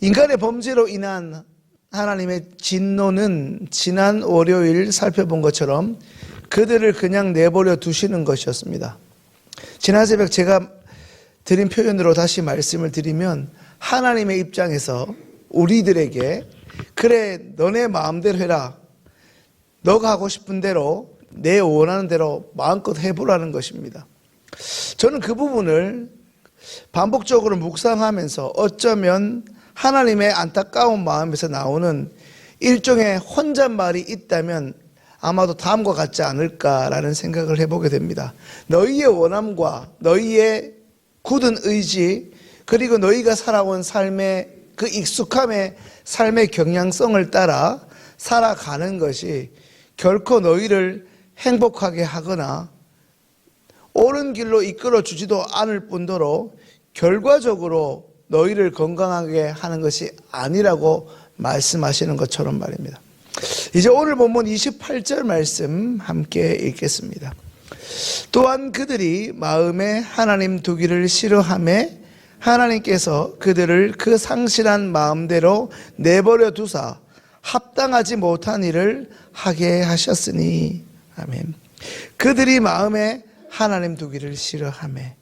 인간의 범죄로 인한 하나님의 진노는 지난 월요일 살펴본 것처럼 그들을 그냥 내버려 두시는 것이었습니다. 지난 새벽 제가 드린 표현으로 다시 말씀을 드리면, 하나님의 입장에서 우리들에게 그래 너네 마음대로 해라, 너가 하고 싶은 대로 내 원하는 대로 마음껏 해보라는 것입니다. 저는 그 부분을 반복적으로 묵상하면서 어쩌면 하나님의 안타까운 마음에서 나오는 일종의 혼잣말이 있다면 아마도 다음과 같지 않을까라는 생각을 해보게 됩니다. 너희의 원함과 너희의 굳은 의지, 그리고 너희가 살아온 삶의 그 익숙함의 삶의 경향성을 따라 살아가는 것이 결코 너희를 행복하게 하거나 옳은 길로 이끌어 주지도 않을 뿐더러 결과적으로 너희를 건강하게 하는 것이 아니라고 말씀하시는 것처럼 말입니다. 이제 오늘 본문 28절 말씀 함께 읽겠습니다. 또한 그들이 마음에 하나님 두기를 싫어하매 하나님께서 그들을 그 상실한 마음대로 내버려 두사 합당하지 못한 일을 하게 하셨으니. 아멘. 그들이 마음에 하나님 두기를 싫어하매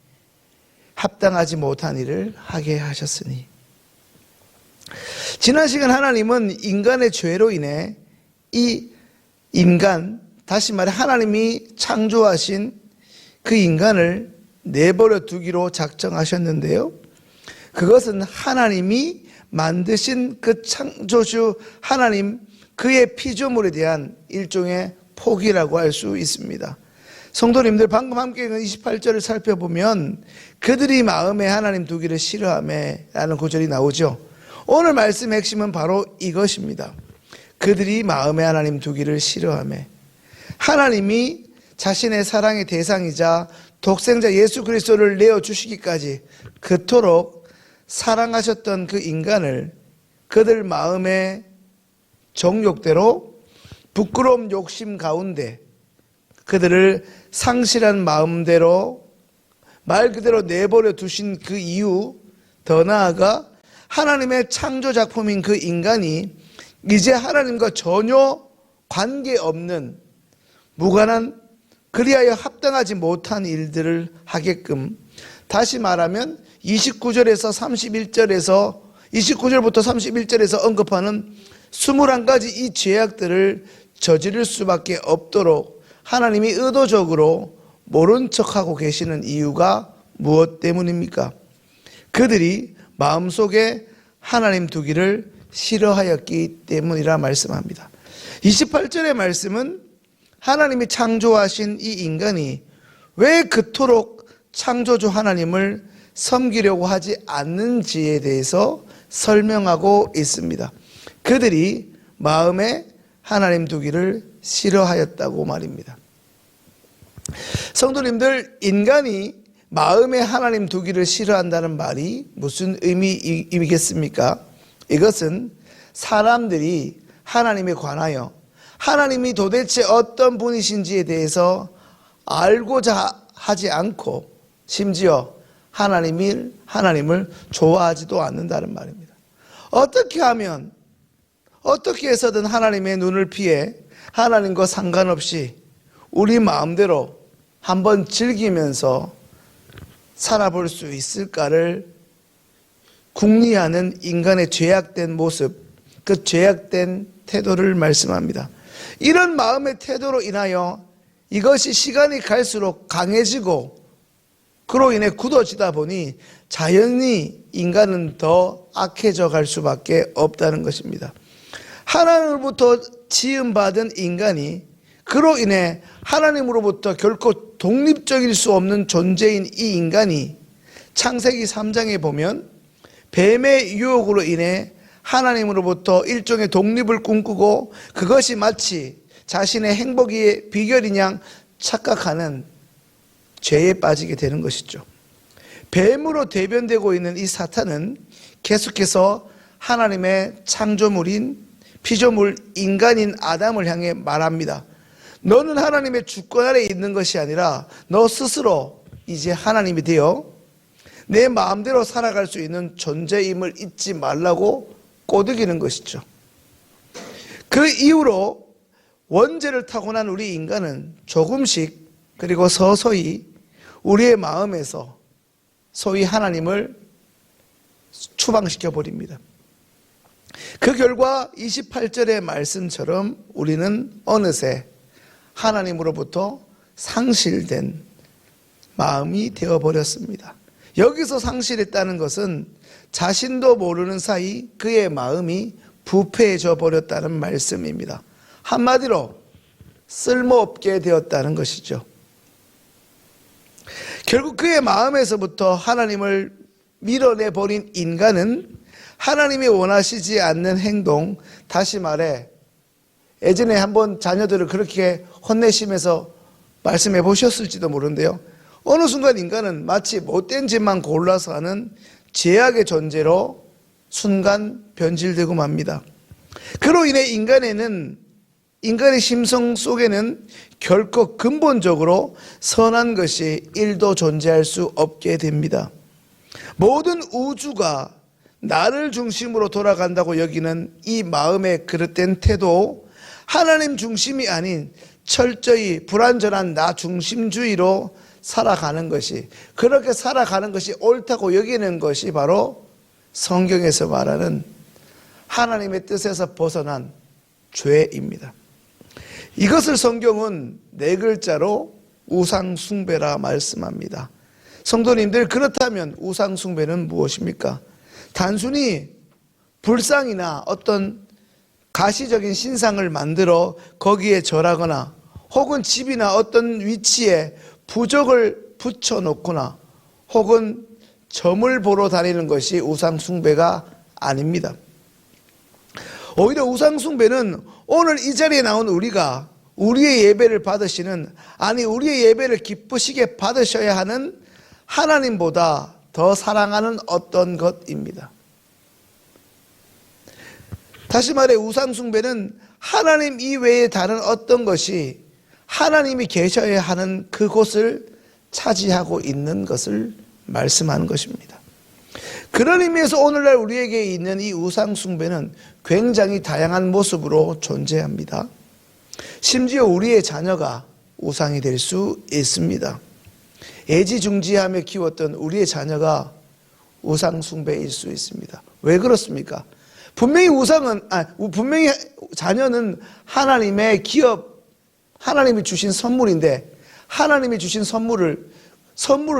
합당하지 못한 일을 하게 하셨으니. 지난 시간 하나님은 인간의 죄로 인해 이 인간, 다시 말해 하나님이 창조하신 그 인간을 내버려 두기로 작정하셨는데요, 그것은 하나님이 만드신 그 창조주 하나님, 그의 피조물에 대한 일종의 포기라고 할 수 있습니다. 성도님들, 방금 함께 읽은 28절을 살펴보면 그들이 마음에 하나님 두기를 싫어하매 라는 구절이 나오죠. 오늘 말씀의 핵심은 바로 이것입니다. 그들이 마음에 하나님 두기를 싫어하매. 하나님이 자신의 사랑의 대상이자 독생자 예수 그리스도를 내어주시기까지 그토록 사랑하셨던 그 인간을 그들 마음의 정욕대로 부끄러움 욕심 가운데 그들을 상실한 마음대로 말 그대로 내버려 두신 그 이유, 더 나아가 하나님의 창조 작품인 그 인간이 이제 하나님과 전혀 관계없는 무관한, 그리하여 합당하지 못한 일들을 하게끔, 다시 말하면 29절부터 31절에서 언급하는 21가지 이 죄악들을 저지를 수밖에 없도록 하나님이 의도적으로 모른 척하고 계시는 이유가 무엇 때문입니까? 그들이 마음속에 하나님 두기를 싫어하였기 때문이라 말씀합니다. 28절의 말씀은 하나님이 창조하신 이 인간이 왜 그토록 창조주 하나님을 섬기려고 하지 않는지에 대해서 설명하고 있습니다. 그들이 마음에 하나님 두기를 싫어하였다고 말입니다. 성도님들, 인간이 마음에 하나님 두기를 싫어한다는 말이 무슨 의미이겠습니까? 이것은 사람들이 하나님에 관하여 하나님이 도대체 어떤 분이신지에 대해서 알고자 하지 않고 심지어 하나님을 좋아하지도 않는다는 말입니다. 어떻게 하면, 어떻게 해서든 하나님의 눈을 피해 하나님과 상관없이 우리 마음대로 한번 즐기면서 살아볼 수 있을까를 궁리하는 인간의 죄악된 모습, 그 죄악된 태도를 말씀합니다. 이런 마음의 태도로 인하여 이것이 시간이 갈수록 강해지고 그로 인해 굳어지다 보니 자연히 인간은 더 악해져 갈 수밖에 없다는 것입니다. 하나님으로부터 지음받은 인간이 그로 인해 하나님으로부터 결코 독립적일 수 없는 존재인 이 인간이 창세기 3장에 보면 뱀의 유혹으로 인해 하나님으로부터 일종의 독립을 꿈꾸고 그것이 마치 자신의 행복의 비결인 양 착각하는 죄에 빠지게 되는 것이죠. 뱀으로 대변되고 있는 이 사탄은 계속해서 하나님의 창조물인 피조물 인간인 아담을 향해 말합니다. 너는 하나님의 주권 아래 있는 것이 아니라 너 스스로 이제 하나님이 되어 내 마음대로 살아갈 수 있는 존재임을 잊지 말라고 꼬드기는 것이죠. 그 이후로 원죄를 타고난 우리 인간은 조금씩 그리고 서서히 우리의 마음에서 소위 하나님을 추방시켜 버립니다. 그 결과 28절의 말씀처럼 우리는 어느새 하나님으로부터 상실된 마음이 되어버렸습니다. 여기서 상실했다는 것은 자신도 모르는 사이 그의 마음이 부패해져 버렸다는 말씀입니다. 한마디로 쓸모없게 되었다는 것이죠. 결국 그의 마음에서부터 하나님을 밀어내버린 인간은 하나님이 원하시지 않는 행동, 다시 말해 예전에 한번 자녀들을 그렇게 혼내시면서 말씀해 보셨을지도 모르는데요, 어느 순간 인간은 마치 못된 짓만 골라서 하는 죄악의 존재로 순간 변질되고 맙니다. 그로 인해 인간의 심성 속에는 결코 근본적으로 선한 것이 1도 존재할 수 없게 됩니다. 모든 우주가 나를 중심으로 돌아간다고 여기는 이 마음의 그릇된 태도, 하나님 중심이 아닌 철저히 불완전한 나 중심주의로 살아가는 것이, 그렇게 살아가는 것이 옳다고 여기는 것이 바로 성경에서 말하는 하나님의 뜻에서 벗어난 죄입니다. 이것을 성경은 4글자로 우상숭배라 말씀합니다. 성도님들, 그렇다면 우상숭배는 무엇입니까? 단순히 불상이나 어떤 가시적인 신상을 만들어 거기에 절하거나 혹은 집이나 어떤 위치에 부적을 붙여놓거나 혹은 점을 보러 다니는 것이 우상숭배가 아닙니다. 오히려 우상숭배는 오늘 이 자리에 나온 우리가 우리의 예배를 받으시는, 아니 우리의 예배를 기쁘시게 받으셔야 하는 하나님보다 더 사랑하는 어떤 것입니다. 다시 말해 우상숭배는 하나님 이외에 다른 어떤 것이 하나님이 계셔야 하는 그곳을 차지하고 있는 것을 말씀하는 것입니다. 그런 의미에서 오늘날 우리에게 있는 이 우상숭배는 굉장히 다양한 모습으로 존재합니다. 심지어 우리의 자녀가 우상이 될 수 있습니다. 애지중지하며 키웠던 우리의 자녀가 우상숭배일 수 있습니다. 왜 그렇습니까? 분명히 분명히 자녀는 하나님의 기업, 하나님이 주신 선물인데, 하나님이 주신 선물을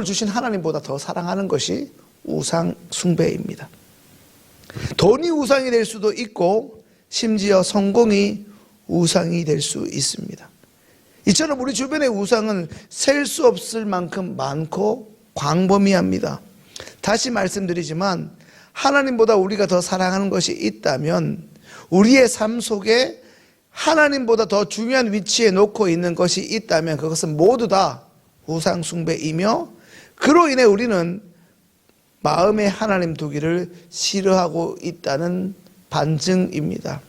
주신 하나님보다 더 사랑하는 것이 우상숭배입니다. 돈이 우상이 될 수도 있고 심지어 성공이 우상이 될 수 있습니다. 이처럼 우리 주변의 우상은 셀 수 없을 만큼 많고 광범위합니다. 다시 말씀드리지만 하나님보다 우리가 더 사랑하는 것이 있다면 우리의 삶 속에 하나님보다 더 중요한 위치에 놓고 있는 것이 있다면 그것은 모두 다 우상숭배이며, 그로 인해 우리는 마음에 하나님 두기를 싫어하고 있다는 반증입니다.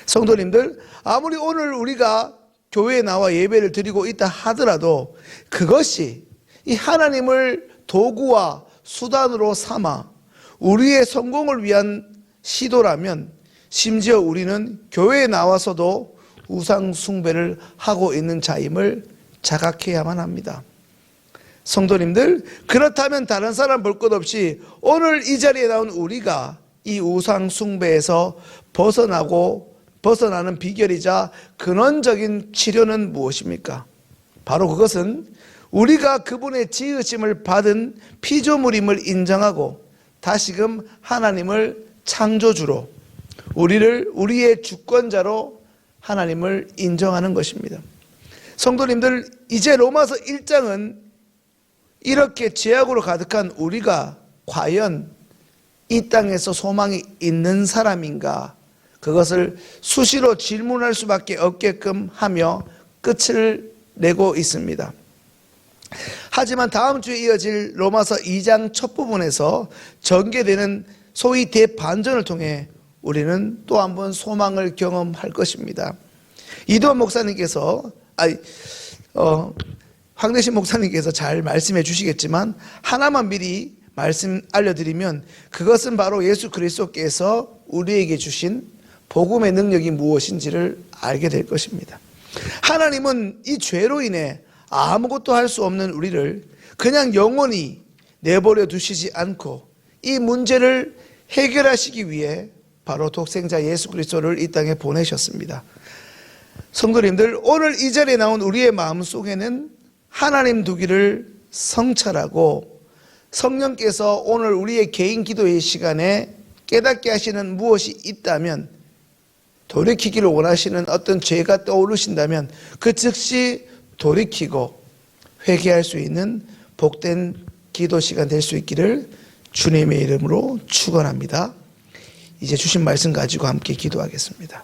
성도님들, 아무리 오늘 우리가 교회에 나와 예배를 드리고 있다 하더라도 그것이 이 하나님을 도구와 수단으로 삼아 우리의 성공을 위한 시도라면 심지어 우리는 교회에 나와서도 우상숭배를 하고 있는 자임을 자각해야만 합니다. 성도님들, 그렇다면 다른 사람 볼 것 없이 오늘 이 자리에 나온 우리가 이 우상숭배에서 벗어나는 비결이자 근원적인 치료는 무엇입니까? 바로 그것은 우리가 그분의 지으심을 받은 피조물임을 인정하고 다시금 하나님을 창조주로, 우리의 주권자로 하나님을 인정하는 것입니다. 성도님들, 이제 로마서 1장은 이렇게 죄악으로 가득한 우리가 과연 이 땅에서 소망이 있는 사람인가, 그것을 수시로 질문할 수밖에 없게끔 하며 끝을 내고 있습니다. 하지만 다음 주에 이어질 로마서 2장 첫 부분에서 전개되는 소위 대반전을 통해 우리는 또 한 번 소망을 경험할 것입니다. 이도환 목사님께서 황대신 목사님께서 잘 말씀해 주시겠지만 하나만 미리 말씀 알려드리면 그것은 바로 예수 그리스도께서 우리에게 주신 복음의 능력이 무엇인지를 알게 될 것입니다. 하나님은 이 죄로 인해 아무것도 할 수 없는 우리를 그냥 영원히 내버려 두시지 않고 이 문제를 해결하시기 위해 바로 독생자 예수 그리스도를 이 땅에 보내셨습니다. 성도님들, 오늘 이 자리에 나온 우리의 마음 속에는 하나님 두기를 성찰하고 성령께서 오늘 우리의 개인 기도의 시간에 깨닫게 하시는 무엇이 있다면, 돌이키기를 원하시는 어떤 죄가 떠오르신다면 그 즉시 돌이키고 회개할 수 있는 복된 기도 시간 될 수 있기를 주님의 이름으로 축원합니다. 이제 주신 말씀 가지고 함께 기도하겠습니다.